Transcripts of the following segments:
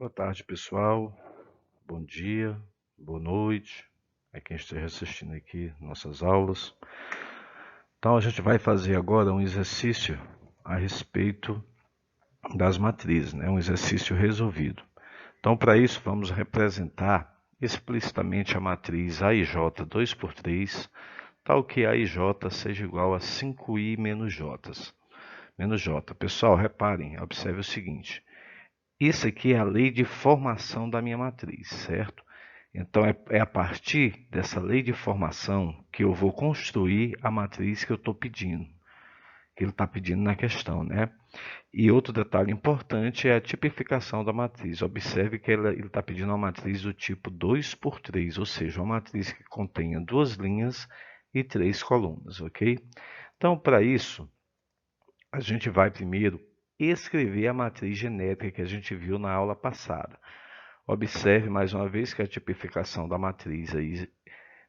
Boa tarde, pessoal. Bom dia, boa noite a quem esteja assistindo aqui nossas aulas. Então, a gente vai fazer agora um exercício a respeito das matrizes, né? Um exercício resolvido. Então, para isso, vamos representar explicitamente a matriz AIJ 2 por 3, tal que AIJ seja igual a 5i menos j. Pessoal, reparem, observe o seguinte. Isso aqui é a lei de formação da minha matriz, certo? Então, é a partir dessa lei de formação que eu vou construir a matriz que eu estou pedindo, que ele está pedindo na questão, né? E outro detalhe importante é a tipificação da matriz. Observe que ele está pedindo uma matriz do tipo 2 por 3, ou seja, uma matriz que contenha duas linhas e três colunas, ok? Então, para isso, a gente vai primeiro escrever a matriz genérica que a gente viu na aula passada. Observe mais uma vez que a tipificação da matriz aí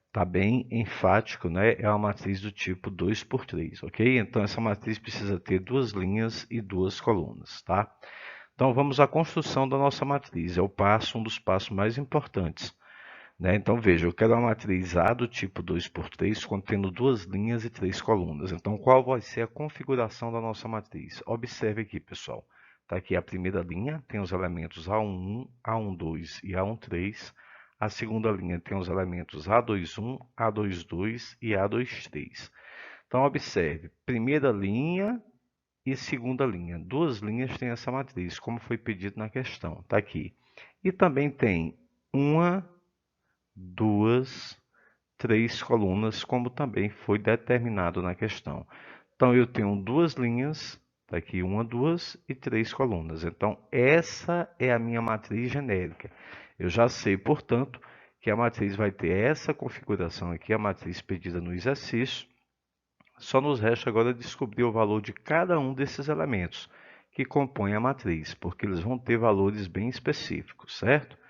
está bem enfático, né? É uma matriz do tipo 2 por 3, ok? Então, essa matriz precisa ter duas linhas e duas colunas, tá? Então, vamos à construção da nossa matriz. É um dos passos mais importantes, né? Então, veja, eu quero uma matriz A do tipo 2 por 3, contendo duas linhas e três colunas. Então, qual vai ser a configuração da nossa matriz? Observe aqui, pessoal. Está aqui a primeira linha, tem os elementos A11, A12 e A13. A segunda linha tem os elementos A21, A22 e A23. Então, observe, primeira linha e segunda linha. Duas linhas têm essa matriz, como foi pedido na questão. Está aqui. E também tem uma, duas, três colunas, como também foi determinado na questão. Então, eu tenho duas linhas, tá aqui uma, duas e três colunas. Então, essa é a minha matriz genérica. Eu já sei, portanto, que a matriz vai ter essa configuração aqui, a matriz pedida no exercício. Só nos resta agora descobrir o valor de cada um desses elementos que compõem a matriz, porque eles vão ter valores bem específicos, certo?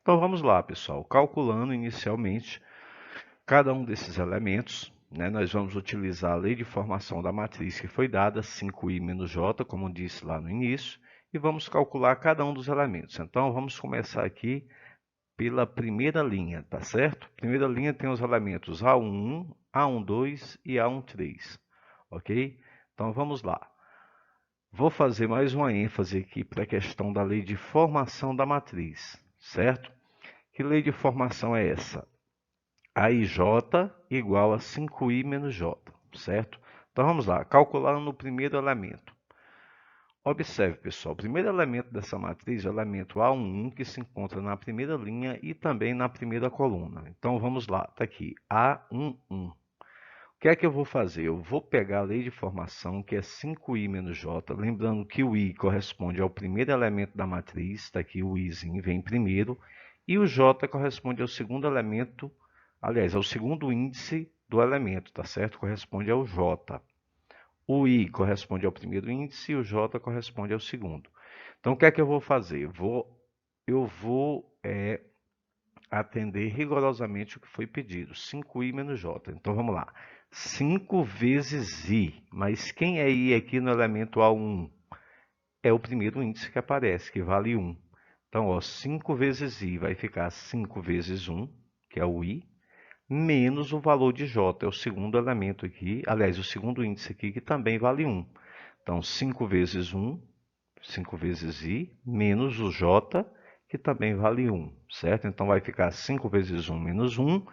Então, vamos lá, pessoal. Calculando inicialmente cada um desses elementos, né, nós vamos utilizar a lei de formação da matriz que foi dada, 5i menos j, como disse lá no início, e vamos calcular cada um dos elementos. Então, vamos começar aqui pela primeira linha, tá certo? Primeira linha tem os elementos A11, A12 e A13, ok? Então, vamos lá. Vou fazer mais uma ênfase aqui para a questão da lei de formação da matriz, certo? Que lei de formação é essa? AIJ igual a 5i menos j, certo? Então vamos lá, calculando o primeiro elemento. Observe, pessoal, o primeiro elemento dessa matriz é o elemento A11, que se encontra na primeira linha e também na primeira coluna. Então vamos lá, está aqui, A11. O que é que eu vou fazer? Eu vou pegar a lei de formação, que é 5i menos j, lembrando que o i corresponde ao primeiro elemento da matriz, está aqui o izinho vem primeiro, e o j corresponde ao segundo elemento, aliás, ao segundo índice do elemento, tá certo? Corresponde ao j. O i corresponde ao primeiro índice e o j corresponde ao segundo. Então, o que é que eu vou fazer? Eu vou atender rigorosamente o que foi pedido, 5i menos j. Então, vamos lá. 5 vezes i, mas quem é i aqui no elemento A1? É o primeiro índice que aparece, que vale 1. Então, ó, 5 vezes i vai ficar 5 vezes 1, que é o i, menos o valor de j, é o segundo elemento aqui, aliás, o segundo índice aqui, que também vale 1. Então, 5 vezes 1, 5 vezes i, menos o j, que também vale 1, certo? Então, vai ficar 5 vezes 1 menos 1.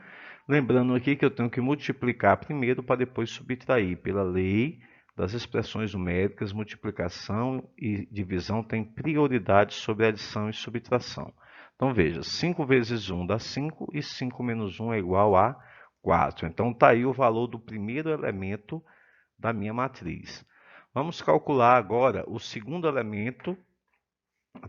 Lembrando aqui que eu tenho que multiplicar primeiro para depois subtrair. Pela lei das expressões numéricas, multiplicação e divisão têm prioridade sobre adição e subtração. Então, veja, 5 vezes 1 dá 5 e 5 menos 1 é igual a 4. Então, está aí o valor do primeiro elemento da minha matriz. Vamos calcular agora o segundo elemento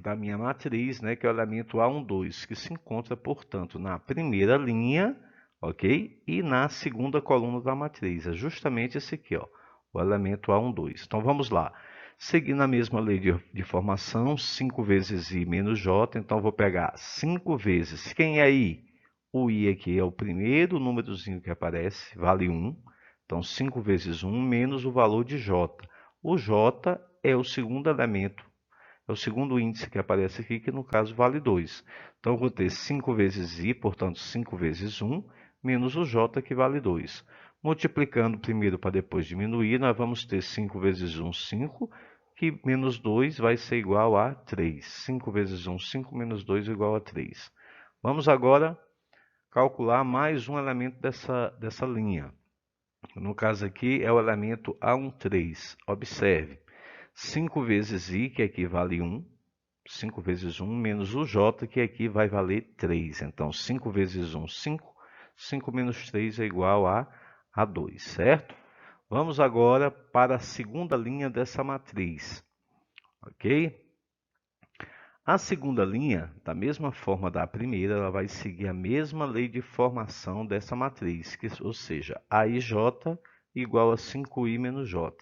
da minha matriz, né, que é o elemento A12, que se encontra, portanto, na primeira linha, ok? E na segunda coluna da matriz. É justamente esse aqui, ó, o elemento A12. Então, vamos lá. Seguindo a mesma lei de formação, 5 vezes i menos j, então vou pegar 5 vezes, quem é i? O i aqui é o primeiro númerozinho que aparece, vale 1. Então, 5 vezes 1 menos o valor de j. O j é o segundo elemento é o segundo índice que aparece aqui, que no caso vale 2. Então, eu vou ter 5 vezes i, portanto, 5 vezes 1, menos o j, que vale 2. Multiplicando primeiro para depois diminuir, nós vamos ter 5 vezes 1, 5, que menos 2 vai ser igual a 3. 5 vezes 1, 5, menos 2 é igual a 3. Vamos agora calcular mais um elemento dessa linha. No caso aqui é o elemento A13. Observe, 5 vezes i, que aqui vale 1, 5 vezes 1, menos o j, que aqui vai valer 3. Então, 5 vezes 1, 5. 5 menos 3 é igual a 2, certo? Vamos agora para a segunda linha dessa matriz, ok? A segunda linha, da mesma forma da primeira, ela vai seguir a mesma lei de formação dessa matriz, ou seja, AIJ igual a 5i menos j.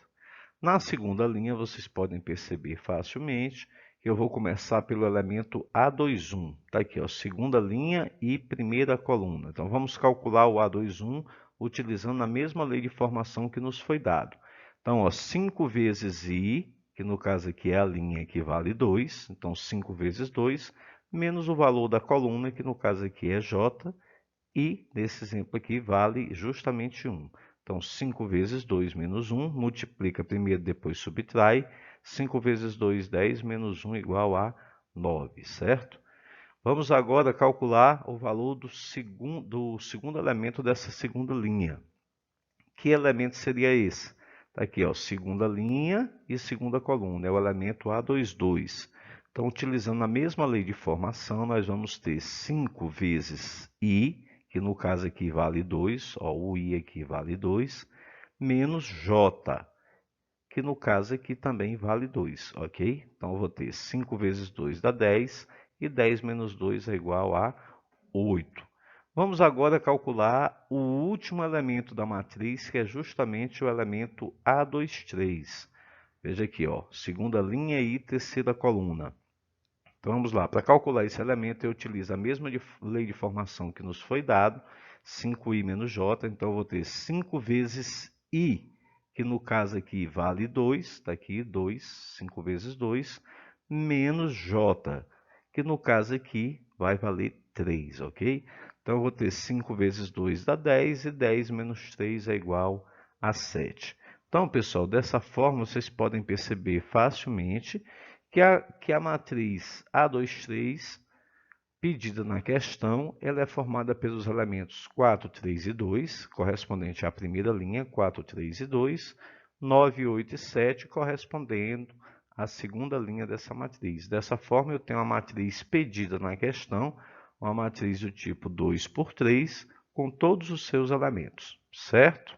Na segunda linha, vocês podem perceber facilmente que eu vou começar pelo elemento A21. Está aqui, ó, segunda linha e primeira coluna. Então, vamos calcular o A21 utilizando a mesma lei de formação que nos foi dado. Então, ó, 5 vezes i, que no caso aqui é a linha que vale 2. Então, 5 vezes 2, menos o valor da coluna, que no caso aqui é j, e nesse exemplo aqui vale justamente 1. Então, 5 vezes 2 menos 1, multiplica primeiro, depois subtrai. 5 vezes 2, 10, menos 1 igual a 9, certo? Vamos agora calcular o valor do segundo elemento dessa segunda linha. Que elemento seria esse? Está aqui, ó, segunda linha e segunda coluna, é o elemento A22. Então, utilizando a mesma lei de formação, nós vamos ter 5 vezes i, que no caso aqui vale 2, ó, o i aqui vale 2, menos j, que no caso aqui também vale 2, ok? Então, eu vou ter 5 vezes 2 dá 10, e 10 menos 2 é igual a 8. Vamos agora calcular o último elemento da matriz, que é justamente o elemento A23. Veja aqui, ó, segunda linha e terceira coluna. Então, vamos lá. Para calcular esse elemento, eu utilizo a mesma lei de formação que nos foi dado, 5i menos j. Então, eu vou ter 5 vezes i, que no caso aqui vale 2, está aqui 2, 5 vezes 2, menos j, que no caso aqui vai valer 3, ok? Então, eu vou ter 5 vezes 2 dá 10, e 10 menos 3 é igual a 7. Então, pessoal, dessa forma, vocês podem perceber facilmente que a matriz A23, pedida na questão, ela é formada pelos elementos 4, 3 e 2, correspondente à primeira linha, 4, 3 e 2, 9, 8 e 7, correspondendo à segunda linha dessa matriz. Dessa forma, eu tenho a matriz pedida na questão, uma matriz do tipo 2 por 3, com todos os seus elementos, certo?